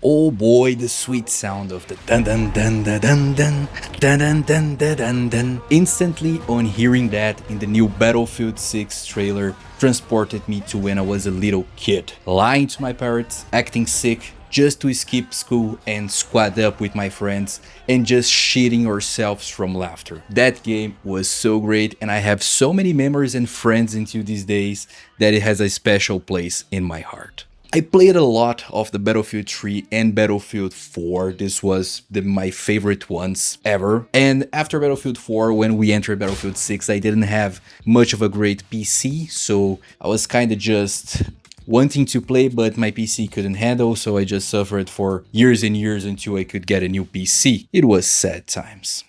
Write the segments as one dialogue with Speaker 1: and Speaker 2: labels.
Speaker 1: Oh boy, the sweet sound of the dun dun dun dun dun dun dun dun dun dun dun dun. Instantly on hearing that in the new Battlefield 6 trailer transported me to when I was a little kid, lying to my parents, acting sick, just to skip school and squad up with my friends and just shitting ourselves from laughter. That game was so great and I have so many memories and friends into these days that it has a special place in my heart. I played a lot of the Battlefield 3 and Battlefield 4. This was my favorite ones ever. And after Battlefield 4, when we entered Battlefield 6, I didn't have much of a great PC, so I was kind of just wanting to play, but my PC couldn't handle, so I just suffered for years and years until I could get a new PC. It was sad times.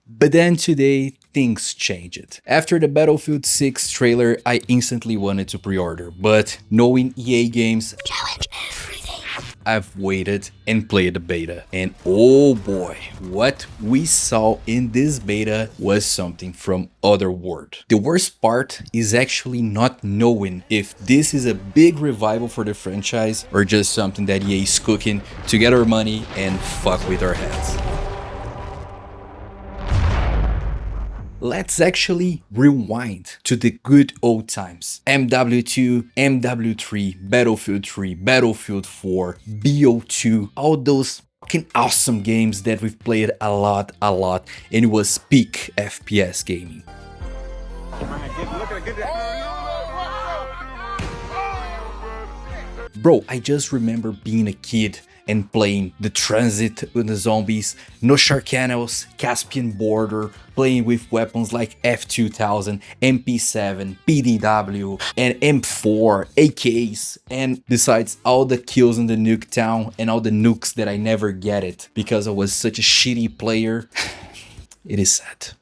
Speaker 1: But then today, things changed. After the Battlefield 6 trailer, I instantly wanted to pre-order, but knowing EA Games challenge everything, I've waited and played the beta. And oh boy, what we saw in this beta was something from other world. The worst part is actually not knowing if this is a big revival for the franchise or just something that EA is cooking to get our money and fuck with our heads. Let's actually rewind to the good old times. MW2, MW3, Battlefield 3, Battlefield 4, BO2, all those fucking awesome games that we've played a lot, and it was peak FPS gaming. Bro, I just remember being a kid and playing the Transit with the zombies, no Sharkanels, Caspian Border, playing with weapons like F2000, MP7, PDW, and M4, AKs, and besides all the kills in the nuke town and all the nukes that I never get it because I was such a shitty player. It is sad.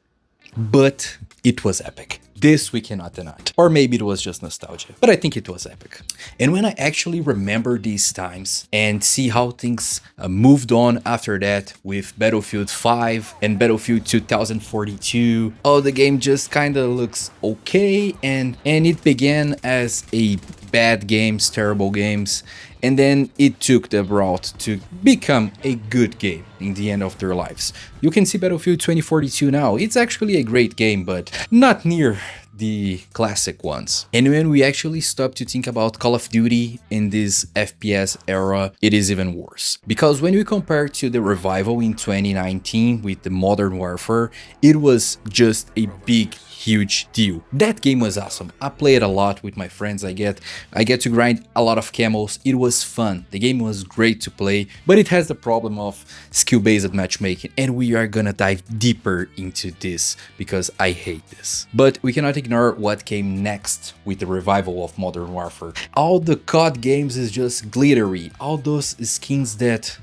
Speaker 1: But it was epic. This we cannot deny. Or maybe it was just nostalgia, but I think it was epic. And when I actually remember these times and see how things moved on after that with Battlefield 5 and Battlefield 2042, oh, the game just kind of looks okay, and it began as a bad games, terrible games, and then it took the route to become a good game in the end of their lives. You can see Battlefield 2042 now. It's actually a great game, but not near the classic ones. And when we actually stop to think about Call of Duty in this FPS era, it is even worse. Because when we compare to the revival in 2019 with the Modern Warfare, it was just a big, huge deal. That game was awesome. I played a lot with my friends. I get to grind a lot of camos. It was fun. The game was great to play, but it has the problem of skill-based matchmaking, and we are gonna dive deeper into this because I hate this. But we cannot ignore what came next with the revival of Modern Warfare. All the COD games is just glittery. All those skins that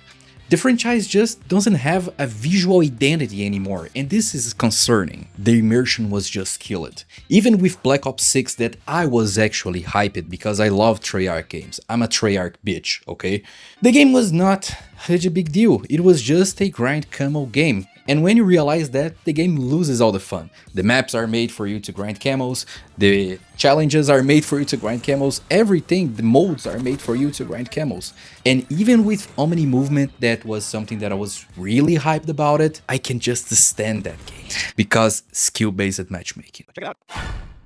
Speaker 1: the franchise just doesn't have a visual identity anymore, and this is concerning. The immersion was just killed. Even with Black Ops 6 that I was actually hyped because I love Treyarch games. I'm a Treyarch bitch, okay? The game was not such a big deal. It was just a grind camo game. And when you realize that, the game loses all the fun. The maps are made for you to grind camos, the challenges are made for you to grind camos, everything, the modes are made for you to grind camos. And even with Omni movement, that was something that I was really hyped about it, I can just stand that game. Because skill-based matchmaking.
Speaker 2: Check it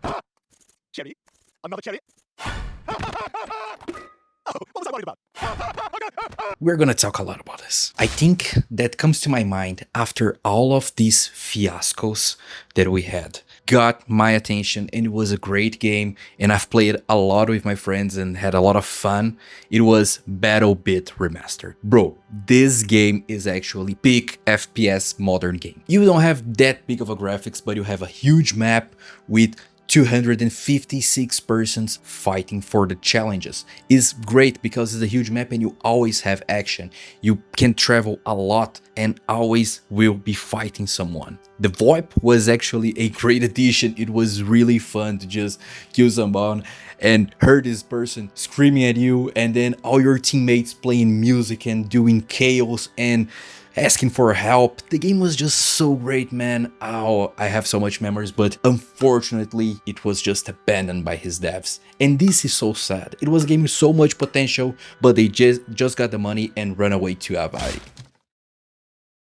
Speaker 2: out. Cherry. Another cherry. Oh, what was I worried about?
Speaker 1: We're gonna talk a lot about this. I think that comes to my mind after all of these fiascos that we had. Got my attention, and it was a great game, and I've played a lot with my friends and had a lot of fun. It was BattleBit Remastered. Bro, this game is actually peak FPS modern game. You don't have that big of a graphics, but you have a huge map with 256 persons fighting for the challenges. Is great because it's a huge map and you always have action. You can travel a lot and always will be fighting someone. The VoIP was actually a great addition. It was really fun to just kill someone and hear this person screaming at you, and then all your teammates playing music and doing chaos, and asking for help. The game was just so great, man. Oh, I have so much memories, but unfortunately, it was just abandoned by his devs. And this is so sad. It was a game with so much potential, but they just got the money and run away to Avati.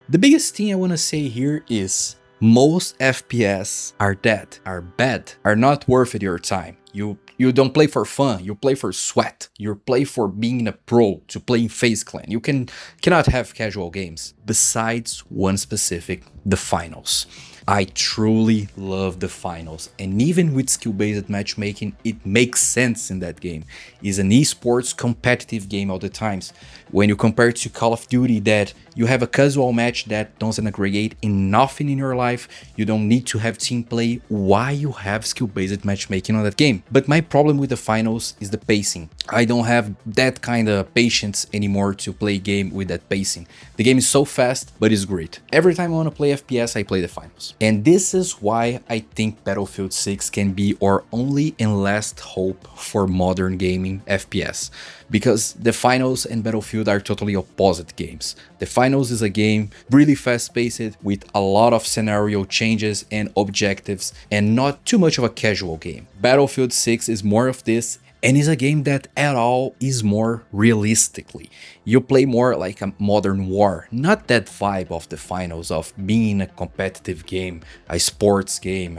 Speaker 1: The biggest thing I want to say here is most FPS are dead, are bad, are not worth your time. You don't play for fun, you play for sweat. You play for being a pro, to play in FaZe Clan. You cannot have casual games. Besides one specific, the finals. I truly love the finals, and even with skill-based matchmaking, it makes sense in that game. It's an esports competitive game all the times. When you compare it to Call of Duty, that you have a casual match that doesn't aggregate in nothing in your life, you don't need to have team play, why you have skill-based matchmaking on that game? But my problem with the finals is the pacing. I don't have that kind of patience anymore to play a game with that pacing. The game is so fast, but it's great. Every time I want to play FPS, I play the finals. And this is why I think Battlefield 6 can be our only and last hope for modern gaming FPS. Because the finals and Battlefield are totally opposite games. The finals is a game really fast-paced with a lot of scenario changes and objectives and not too much of a casual game. Battlefield 6 is more of this, and is a game that at all is more realistically. You play more like a modern war, not that vibe of the finals of being a competitive game, a sports game,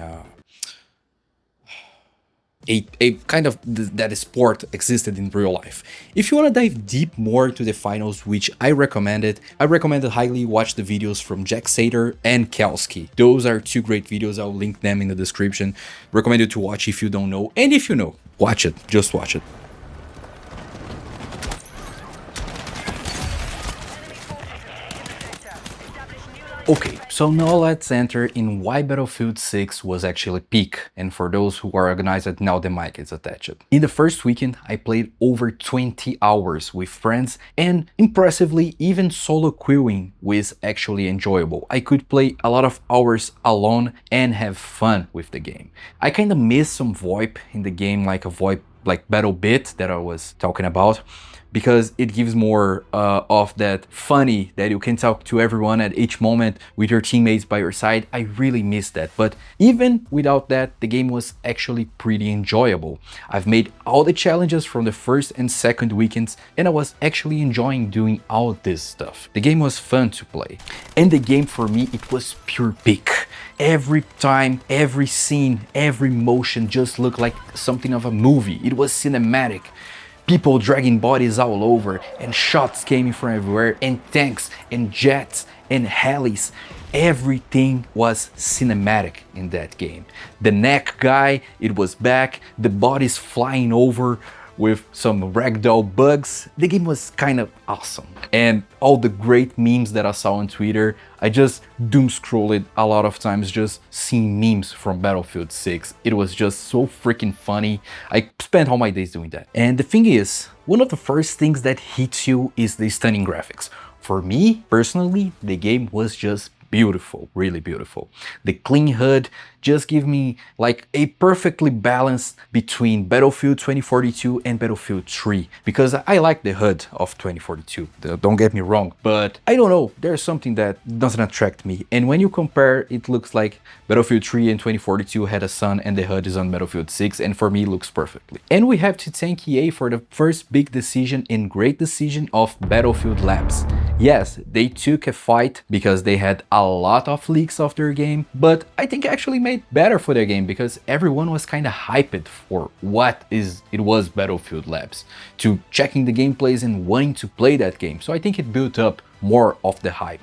Speaker 1: a kind of that sport existed in real life. If you want to dive deep more to the finals, which I recommended highly watch the videos from Jack Sater and Kelsky. Those are two great videos, I'll link them in the description. Recommend you to watch if you don't know, and if you know, watch it, just watch it. Okay, so now let's enter in why Battlefield 6 was actually peak, and for those who are organized, now the mic is attached. In the first weekend, I played over 20 hours with friends, and impressively, even solo queuing was actually enjoyable. I could play a lot of hours alone and have fun with the game. I kinda miss some VoIP in the game, like a VoIP like battle bit that I was talking about, because it gives more of that funny that you can talk to everyone at each moment with your teammates by your side. I really miss that, but even without that, the game was actually pretty enjoyable. I've made all the challenges from the first and second weekends, and I was actually enjoying doing all this stuff. The game was fun to play, and the game for me, it was pure peak. Every time, every scene, every motion just looked like something of a movie. It was cinematic. People dragging bodies all over, and shots came from everywhere, and tanks, and jets, and helis. Everything was cinematic in that game. The neck guy, it was back, the bodies flying over with some ragdoll bugs. The game was kind of awesome. And all the great memes that I saw on Twitter, I just doom scrolled a lot of times just seeing memes from Battlefield 6. It was just so freaking funny. I spent all my days doing that. And the thing is, one of the first things that hits you is the stunning graphics. For me, personally, the game was just beautiful, really beautiful. The clean HUD just give me like a perfectly balanced between Battlefield 2042 and Battlefield 3, because I like the HUD of 2042, don't get me wrong, but I don't know, there's something that doesn't attract me. And when you compare, it looks like Battlefield 3 and 2042 had a sun and the HUD is on Battlefield 6, and for me it looks perfectly. And we have to thank EA for the first big decision and great decision of Battlefield Labs. Yes, they took a fight because they had a lot of leaks of their game, but I think actually made better for their game because everyone was kind of hyped for it was Battlefield Labs, to checking the gameplays and wanting to play that game. So I think it built up more of the hype.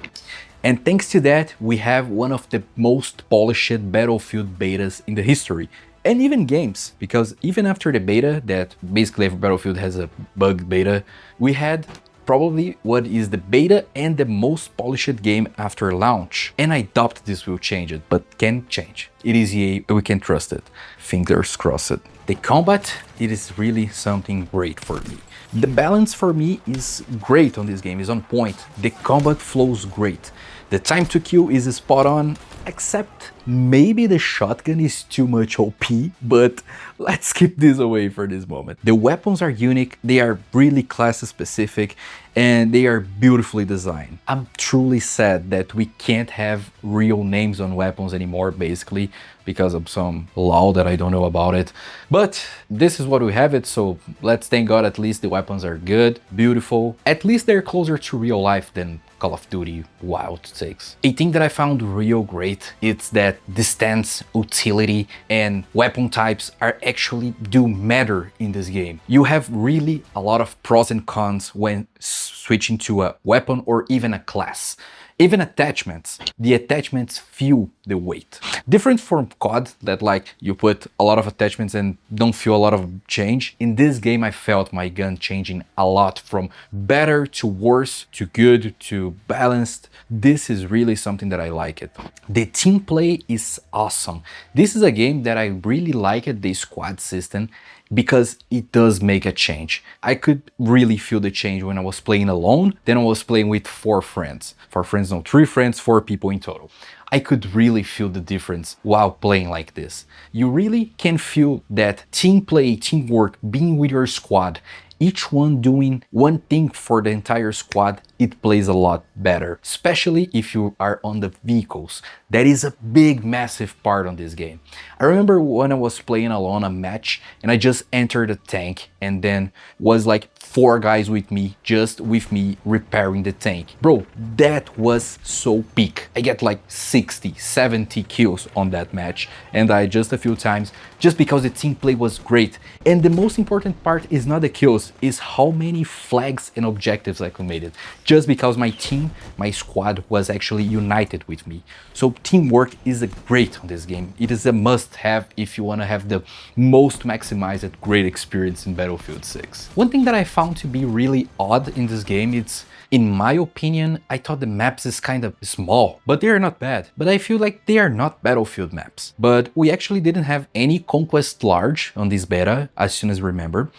Speaker 1: And thanks to that, we have one of the most polished Battlefield betas in the history. And even games, because even after the beta, that basically every Battlefield has a bug beta, we had probably what is the beta and the most polished game after launch. And I doubt this will change it, but can change. it is EA, we can trust it. Fingers crossed. The combat, it is really something great for me. The balance for me is great on this game, is on point. The combat flows great. The time to kill is spot on, except maybe the shotgun is too much OP, but let's keep this away for this moment. The weapons are unique, they are really class specific, and they are beautifully designed. I'm truly sad that we can't have real names on weapons anymore, basically, because of some law that I don't know about it. But this is what we have it, so let's thank God at least the weapons are good, beautiful. At least they're closer to real life than Call of Duty Wild 6. A thing that I found real great is that distance, utility, and weapon types are actually do matter in this game. You have really a lot of pros and cons when switching to a weapon or even a class. Even attachments, the attachments feel the weight. Different from COD, that like you put a lot of attachments and don't feel a lot of change. In this game, I felt my gun changing a lot from better to worse to good to balanced. This is really something that I like it. The team play is awesome. This is a game that I really like it, the squad system, because it does make a change. I could really feel the change when I was playing alone, then I was playing with 4 friends. 4 friends, no, 3 friends, 4 people in total. I could really feel the difference while playing like this. You really can feel that team play, teamwork, being with your squad, each one doing one thing for the entire squad, it plays a lot better, especially if you are on the vehicles. That is a big, massive part on this game. I remember when I was playing alone a match and I just entered a tank and then was like 4 guys with me, just with me repairing the tank. Bro, that was so peak. I get like 60, 70 kills on that match and I just a few times, just because the team play was great. And the most important part is not the kills, is how many flags and objectives I committed. Just because my team, my squad was actually united with me. So teamwork is a great on this game. It is a must-have if you want to have the most maximized great experience in Battlefield 6. One thing that I found to be really odd in this game, it's, in my opinion, I thought the maps is kind of small, but they are not bad. But I feel like they are not Battlefield maps. But we actually didn't have any Conquest Large on this beta, as soon as I remember.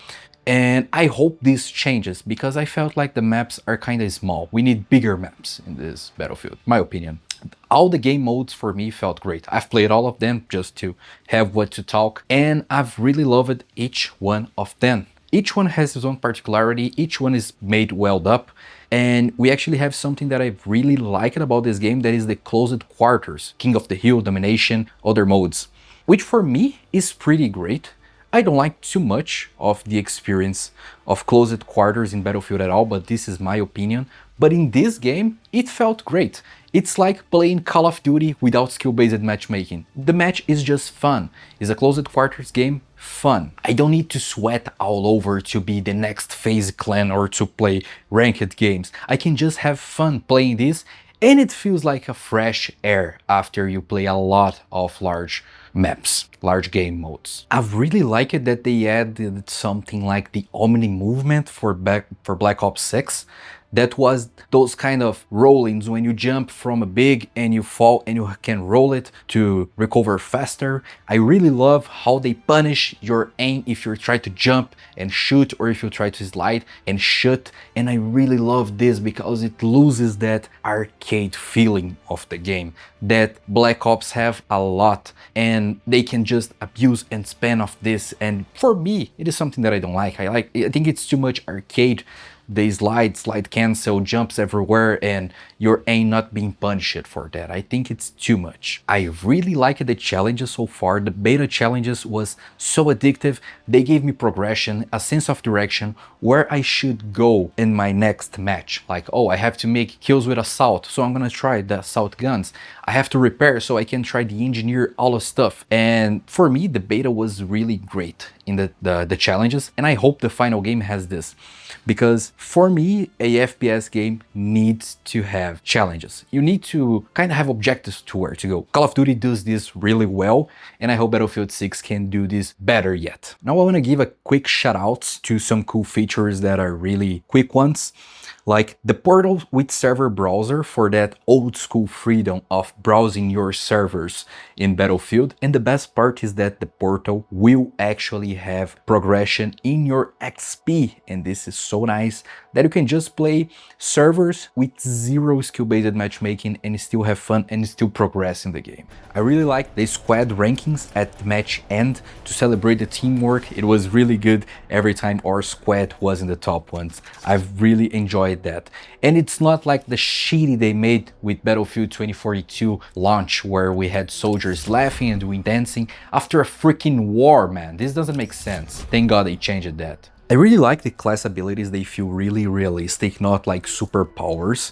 Speaker 1: And I hope this changes, because I felt like the maps are kind of small. We need bigger maps in this Battlefield, my opinion. All the game modes for me felt great. I've played all of them just to have what to talk, and I've really loved each one of them. Each one has its own particularity, each one is made well up, and we actually have something that I really like about this game, that is the closed quarters, King of the Hill, Domination, other modes, which for me is pretty great. I don't like too much of the experience of closed quarters in Battlefield at all, but this is my opinion. But in this game, it felt great. It's like playing Call of Duty without skill-based matchmaking. The match is just fun. It's a closed quarters game, fun. I don't need to sweat all over to be the next FaZe clan or to play ranked games. I can just have fun playing this, and it feels like a fresh air after you play a lot of large maps, large game modes. I've really liked it that they added something like the Omni movement for Black Ops 6. That was those kind of rollings when you jump from a big and you fall and you can roll it to recover faster. I really love how they punish your aim if you try to jump and shoot, or if you try to slide and shoot. And I really love this because it loses that arcade feeling of the game that Black Ops have a lot, and they can just abuse and spam of this. And for me, it is something that I don't like. I think it's too much arcade. They slide cancel, jumps everywhere, and your aim not being punished for that. I think it's too much. I really liked the challenges so far. The beta challenges was so addictive. They gave me progression, a sense of direction, where I should go in my next match. Like, oh, I have to make kills with assault, so I'm gonna try the assault guns. I have to repair, so I can try the engineer, all of stuff. And for me, the beta was really great in the challenges, and I hope the final game has this. Because for me, a FPS game needs to have challenges. You need to kind of have objectives to where to go. Call of Duty does this really well, and I hope Battlefield 6 can do this better yet. Now I want to give a quick shout out to some cool features that are really quick ones. Like the portal with server browser for that old school freedom of browsing your servers in Battlefield. And the best part is that the portal will actually have progression in your XP. And this is so nice that you can just play servers with zero skill-based matchmaking and still have fun and still progress in the game. I really like the squad rankings at the match end to celebrate the teamwork. It was really good every time our squad was in the top ones. I've really enjoyed that. And it's not like the shitty they made with Battlefield 2042 launch where we had soldiers laughing and doing dancing after a freaking war, man. This doesn't make sense. Thank God they changed that. I really like the class abilities. They feel really realistic, not like superpowers.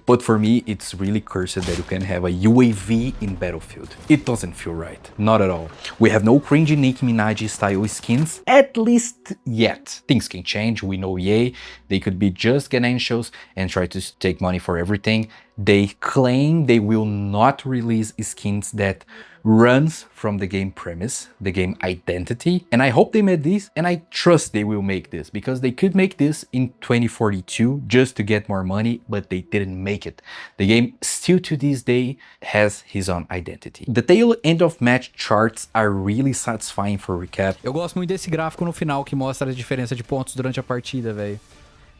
Speaker 1: But for me, it's really cursed that you can have a UAV in Battlefield. It doesn't feel right, not at all. We have no cringy Nicki Minaj style skins, at least yet. Things can change, we know EA, they could be just ganancious and try to take money for everything. They claim they will not release skins that runs from the game premise, the game identity, and I hope they made this, and I trust they will make this, because they could make this in 2042 just to get more money, but they didn't make it. The game still to this day has his own identity. The tail end of match charts are really satisfying for recap.
Speaker 3: Eu gosto muito desse gráfico no final que mostra a diferença de pontos durante a partida, velho.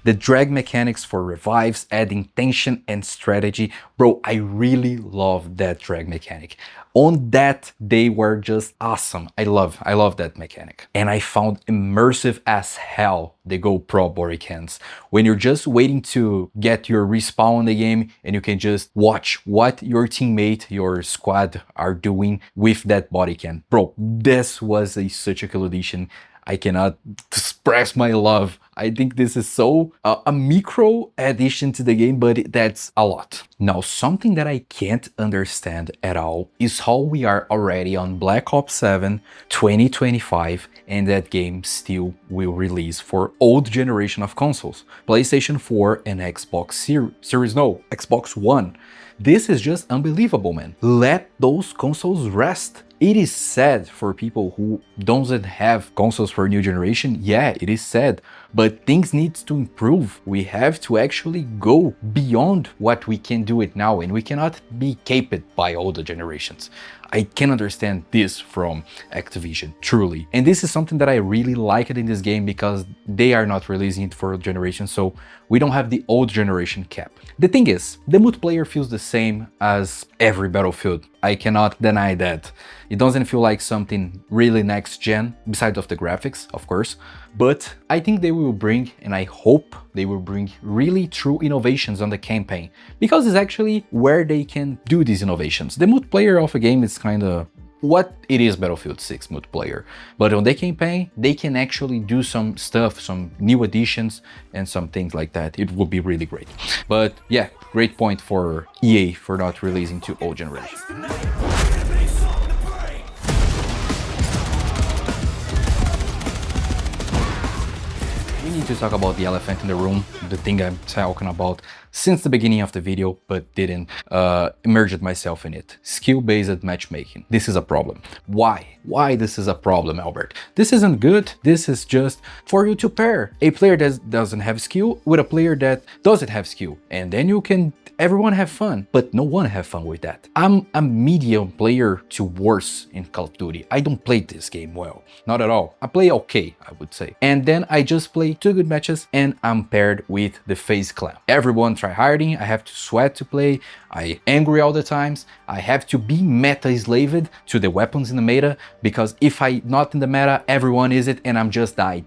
Speaker 1: The drag mechanics for revives, adding tension and strategy. Bro, I really love that drag mechanic. On that, they were just awesome. I love that mechanic. And I found immersive as hell the GoPro body cams. When you're just waiting to get your respawn in the game and you can just watch what your teammate, your squad are doing with that body cam. Bro, this was such a cool addition. I cannot express my love. I think this is so a micro addition to the game, but that's a lot. Now, something that I can't understand at all is how we are already on Black Ops 7 2025 and that game still will release for old generation of consoles. PlayStation 4 and Xbox Series, no, Xbox One. This is just unbelievable, man. Let those consoles rest. It is sad for people who don't have consoles for a new generation. Yeah, it is sad, but things need to improve. We have to actually go beyond what we can do it now, and we cannot be caped by older generations. I can understand this from Activision, truly. And this is something that I really liked in this game because they are not releasing it for old generation, so we don't have the old generation cap. The thing is, the multiplayer feels the same as every Battlefield. I cannot deny that. It doesn't feel like something really next gen, besides of the graphics, of course. But I think they will bring, and I hope they will bring really true innovations on the campaign, because it's actually where they can do these innovations. The multiplayer of a game is kind of what it is Battlefield 6 multiplayer, but on the campaign they can actually do some stuff, some new additions and some things like that. It would be really great. But yeah, great point for EA for not releasing to old generation. We need to talk about the elephant in the room, the thing I'm talking about since the beginning of the video, but didn't immerse myself in it. Skill-based matchmaking. This is a problem. Why? Why this is a problem, Albert? This isn't good. This is just for you to pair a player that doesn't have skill with a player that doesn't have skill. And then you can everyone have fun, but no one have fun with that. I'm a medium player to worse in Call of Duty. I don't play this game well, not at all. I play okay, I would say. And then I just play 2 good matches and I'm paired with the FaZe clan. Everyone try harding, I have to sweat to play, I angry all the times, I have to be meta-slaved to the weapons in the meta, because if I not in the meta, everyone is it and I'm just die.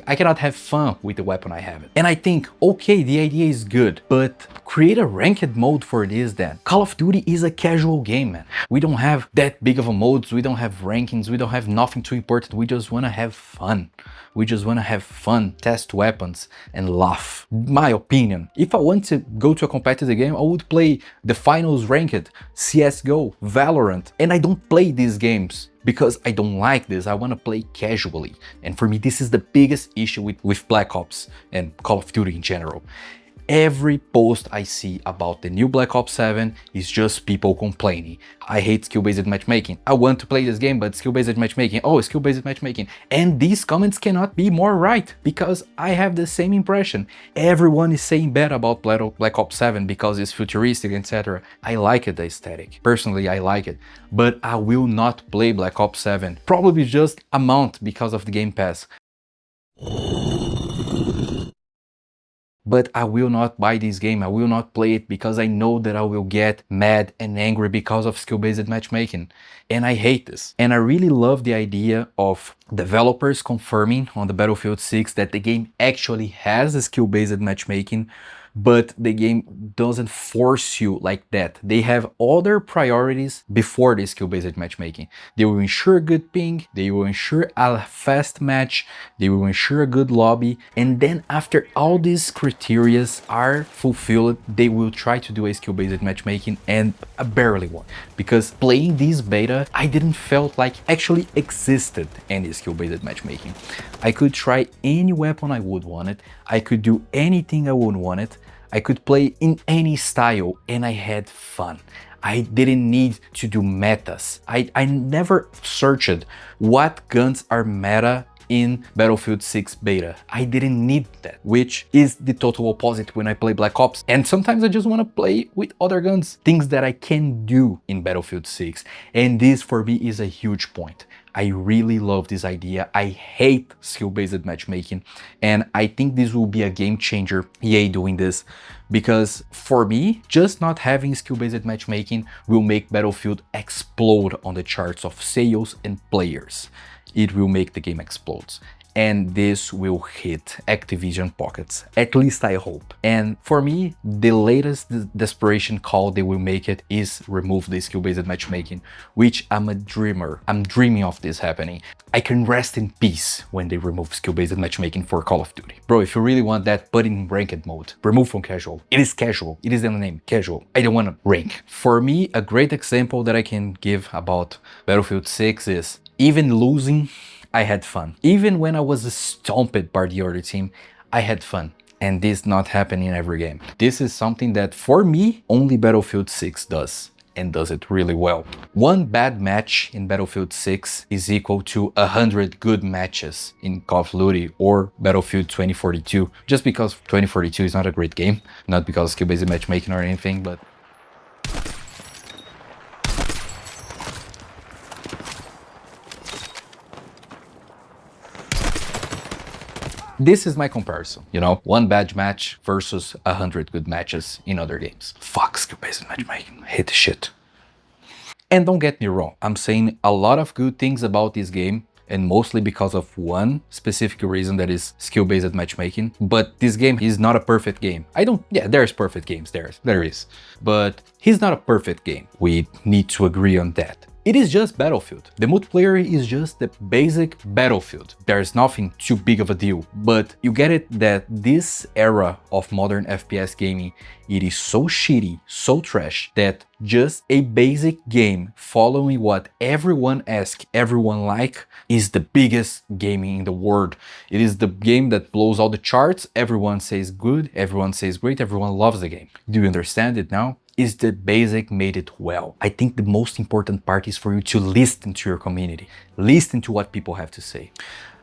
Speaker 1: I cannot have fun with the weapon I have. And I think, okay, the idea is good, but create a ranked mode for this then. Call of Duty is a casual game, man. We don't have that big of a modes, we don't have rankings, we don't have nothing too important, we just wanna have fun. We just wanna have fun, test weapons, and laugh. My opinion, if I want to go to a competitive game, I would play the finals ranked, CSGO, Valorant, and I don't play these games because I don't like this. I want to play casually. And for me, this is the biggest issue with Black Ops and Call of Duty in general. Every post I see about the new Black Ops 7 is just people complaining. I hate skill-based matchmaking. I want to play this game, but skill-based matchmaking. Oh, skill-based matchmaking. And these comments cannot be more right, because I have the same impression. Everyone is saying bad about Black Ops 7 because it's futuristic, etc. I like it, the aesthetic. Personally, I like it. But I will not play Black Ops 7. Probably just a month because of the Game Pass. But I will not buy this game, I will not play it, because I know that I will get mad and angry because of skill-based matchmaking. And I hate this. And I really love the idea of developers confirming on the Battlefield 6 that the game actually has a skill-based matchmaking, but the game doesn't force you like that. They have other priorities before the skill-based matchmaking. They will ensure good ping, they will ensure a fast match, they will ensure a good lobby, and then after all these criteria are fulfilled, they will try to do a skill-based matchmaking, and I barely won. Because playing this beta, I didn't felt like actually existed any skill-based matchmaking. I could try any weapon I would want it, I could do anything I would want it, I could play in any style, and I had fun. I didn't need to do metas. I never searched what guns are meta in Battlefield 6 beta. I didn't need that, which is the total opposite when I play Black Ops. And sometimes I just want to play with other guns, things that I can do in Battlefield 6. And this for me is a huge point. I really love this idea. I hate skill-based matchmaking, and I think this will be a game changer, EA doing this, because for me, just not having skill-based matchmaking will make Battlefield explode on the charts of sales and players. It will make the game explode. And this will hit Activision pockets, at least I hope. And for me, the latest desperation call they will make it is remove the skill-based matchmaking, which I'm a dreamer. I'm dreaming of this happening. I can rest in peace when they remove skill-based matchmaking for Call of Duty. Bro, if you really want that, put in ranked mode. Remove from casual. It is casual. It is in the name, casual. I don't want to rank. For me, a great example that I can give about Battlefield 6 is even losing, I had fun. Even when I was stomped by the other team, I had fun. And this not happen in every game. This is something that, for me, only Battlefield 6 does, and does it really well. One bad match in Battlefield 6 is equal to 100 good matches in Call of Duty or Battlefield 2042. Just because 2042 is not a great game, not because skill-based matchmaking or anything, but this is my comparison, you know, one bad match versus 100 good matches in other games. Fuck skill-based matchmaking, I hate the shit. And don't get me wrong, I'm saying a lot of good things about this game, and mostly because of one specific reason, that is skill-based matchmaking. But this game is not a perfect game. There's perfect games, there is. But he's not a perfect game. We need to agree on that. It is just Battlefield. The multiplayer is just the basic Battlefield. There's nothing too big of a deal, but you get it that this era of modern FPS gaming, it is so shitty, so trash, that just a basic game following what everyone asks, everyone like, is the biggest gaming in the world. It is the game that blows all the charts, everyone says good, everyone says great, everyone loves the game. Do you understand it now? Is the basic made it well. I think the most important part is for you to listen to your community, listen to what people have to say.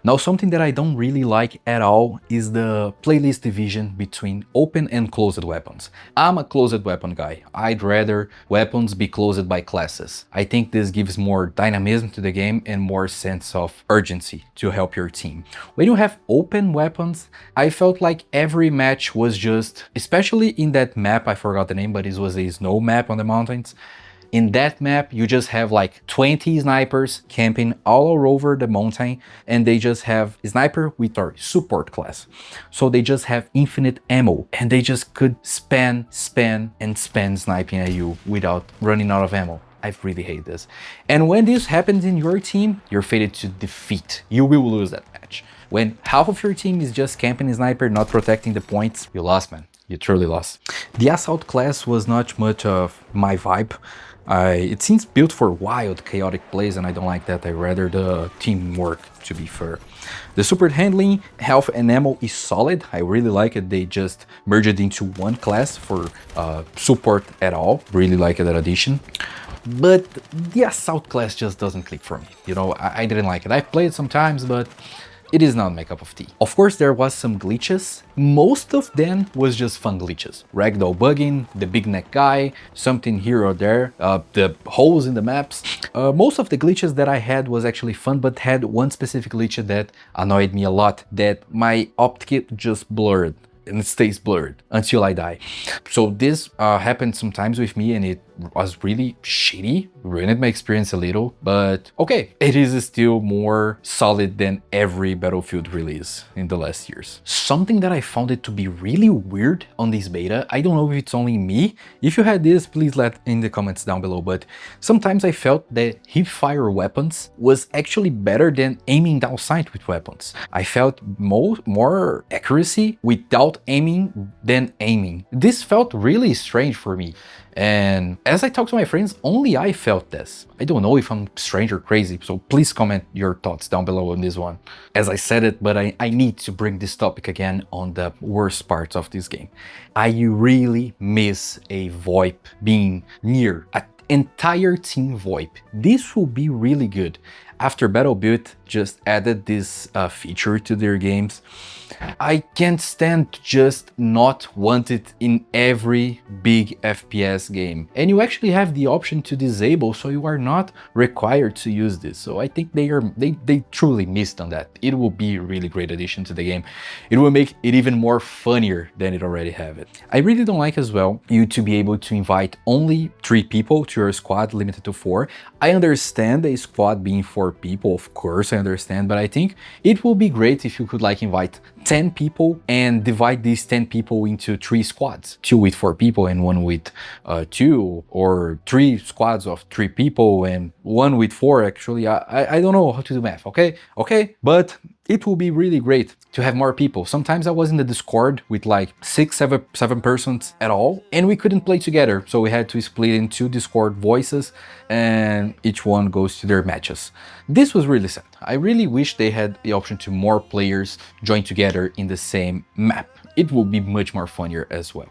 Speaker 1: Now, something that I don't really like at all is the playlist division between open and closed weapons. I'm a closed weapon guy. I'd rather weapons be closed by classes. I think this gives more dynamism to the game and more sense of urgency to help your team. When you have open weapons, I felt like every match was just, especially in that map, I forgot the name, but it was a snow map on the mountains. In that map, you just have like 20 snipers camping all over the mountain, and they just have sniper with our support class. So they just have infinite ammo, and they just could spam sniping at you without running out of ammo. I really hate this. And when this happens in your team, you're fated to defeat. You will lose that match. When half of your team is just camping sniper, not protecting the points, you lost, man. You truly lost. The assault class was not much of my vibe. It seems built for wild, chaotic plays, and I don't like that. I rather the teamwork, to be fair. The support handling, health, and ammo is solid. I really like it. They just merged it into one class for support at all. Really like that addition. But the assault class just doesn't click for me. You know, I didn't like it. I've played sometimes, but it is not my cup of tea. Of course, there was some glitches. Most of them was just fun glitches. Ragdoll bugging, the big neck guy, something here or there, the holes in the maps. Most of the glitches that I had was actually fun, but had one specific glitch that annoyed me a lot, that my optic just blurred. And it stays blurred until I die. So this happened sometimes with me, and it was really shitty, ruined my experience a little, but okay, it is still more solid than every Battlefield release in the last years. Something that I found it to be really weird on this beta, I don't know if it's only me. If you had this, please let in the comments down below, but sometimes I felt that hipfire weapons was actually better than aiming down sight with weapons. I felt more accuracy without aiming than aiming. This felt really strange for me. And as I talked to my friends, only I felt this. I don't know if I'm strange or crazy, so please comment your thoughts down below on this one. As I said it, but I need to bring this topic again on the worst parts of this game. I really miss a VoIP being near an entire team VoIP. This will be really good. After Battlefield just added this feature to their games, I can't stand to just not want it in every big FPS game. And you actually have the option to disable, so you are not required to use this. So I think they truly missed on that. It will be a really great addition to the game. It will make it even more funnier than it already have it. I really don't like as well you to be able to invite only 3 people to your squad, limited to 4. I understand a squad being 4 people, of course I understand, but I think it will be great if you could like invite 10 people and divide these 10 people into 3 squads, 2 with 4 people and 1 with 2, or 3 squads of 3 people and 1 with 4. Actually, I don't know how to do math. Okay, but it will be really great to have more people. Sometimes I was in the Discord with like 7 persons at all, and we couldn't play together, so we had to split into Discord voices and each one goes to their matches. This was really sad. I really wish they had the option to more players join together in the same map. It will be much more funnier as well.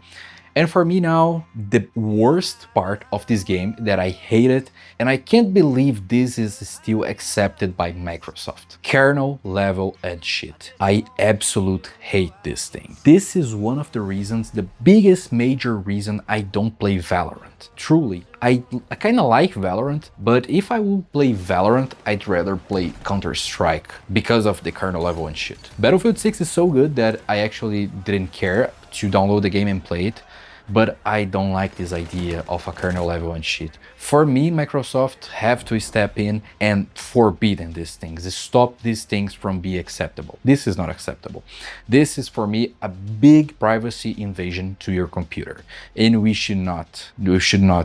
Speaker 1: And for me now, the worst part of this game that I hated, and I can't believe this is still accepted by Microsoft: kernel level and shit. I absolutely hate this thing. This is one of the reasons, the biggest major reason I don't play Valorant. Truly, I kind of like Valorant, but if I will play Valorant, I'd rather play Counter-Strike because of the kernel level and shit. Battlefield 6 is so good that I actually didn't care to download the game and play it, but I don't like this idea of a kernel level and shit. For me, Microsoft have to step in and forbidden these things, stop these things from being acceptable. This is not acceptable. This is for me a big privacy invasion to your computer, and we should not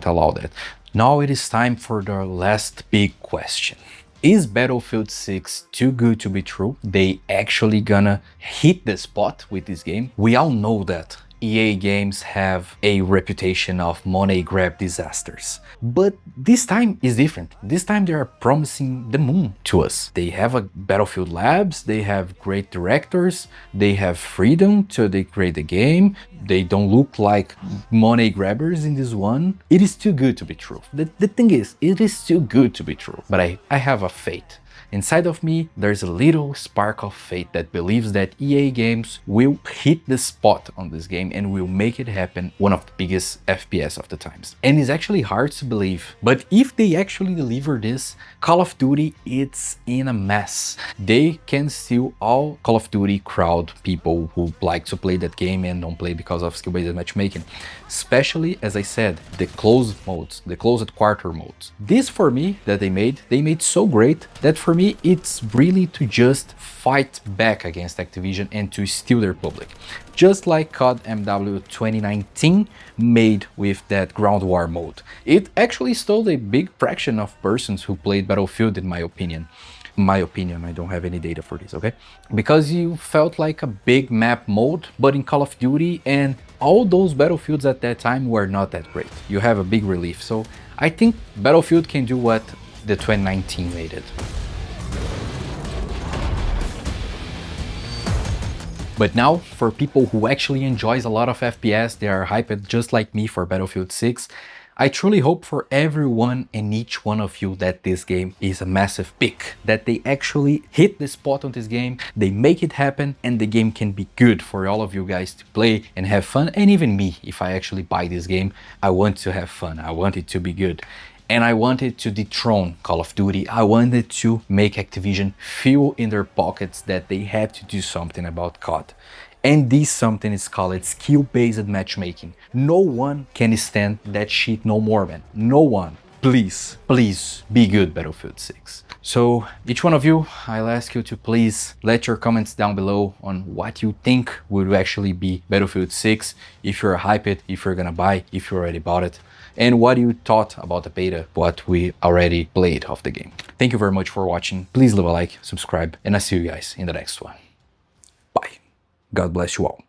Speaker 1: allow that. Now it is time for the last big question. Is Battlefield 6 too good to be true? They actually gonna hit the spot with this game? We all know that EA games have a reputation of money grab disasters. But this time is different. This time they are promising the moon to us. They have a Battlefield Labs, they have great directors, they have freedom to create the game. They don't look like money grabbers in this one. It is too good to be true. The thing is, it is too good to be true. But I have a fate. Inside of me, there's a little spark of faith that believes that EA games will hit the spot on this game and will make it happen, one of the biggest FPS of the times. And it's actually hard to believe, but if they actually deliver this, Call of Duty, it's in a mess. They can steal all Call of Duty crowd, people who like to play that game and don't play because of skill-based matchmaking. Especially, as I said, the closed modes, the closed quarter modes. This for me that they made so great that for me it's really to just fight back against Activision and to steal their public. Just like COD MW 2019 made with that ground war mode. It actually stole a big fraction of persons who played Battlefield, in my opinion. In my opinion, I don't have any data for this, okay? Because you felt like a big map mode, but in Call of Duty, and all those battlefields at that time were not that great. You have a big relief. So I think Battlefield can do what the 2019 made it. But now, for people who actually enjoys a lot of FPS, they are hyped just like me for Battlefield 6, I truly hope for everyone and each one of you that this game is a massive pick, that they actually hit the spot on this game, they make it happen, and the game can be good for all of you guys to play and have fun. And even me, if I actually buy this game, I want to have fun, I want it to be good. And I wanted to dethrone Call of Duty. I wanted to make Activision feel in their pockets that they have to do something about COD. And this something is called skill-based matchmaking. No one can stand that shit no more, man. No one. Please, please be good, Battlefield 6. So each one of you, I'll ask you to please let your comments down below on what you think would actually be Battlefield 6, if you're hyped, if you're gonna buy, if you already bought it, and what you thought about the beta, what we already played of the game. Thank you very much for watching. Please leave a like, subscribe, and I'll see you guys in the next one. Bye. God bless you all.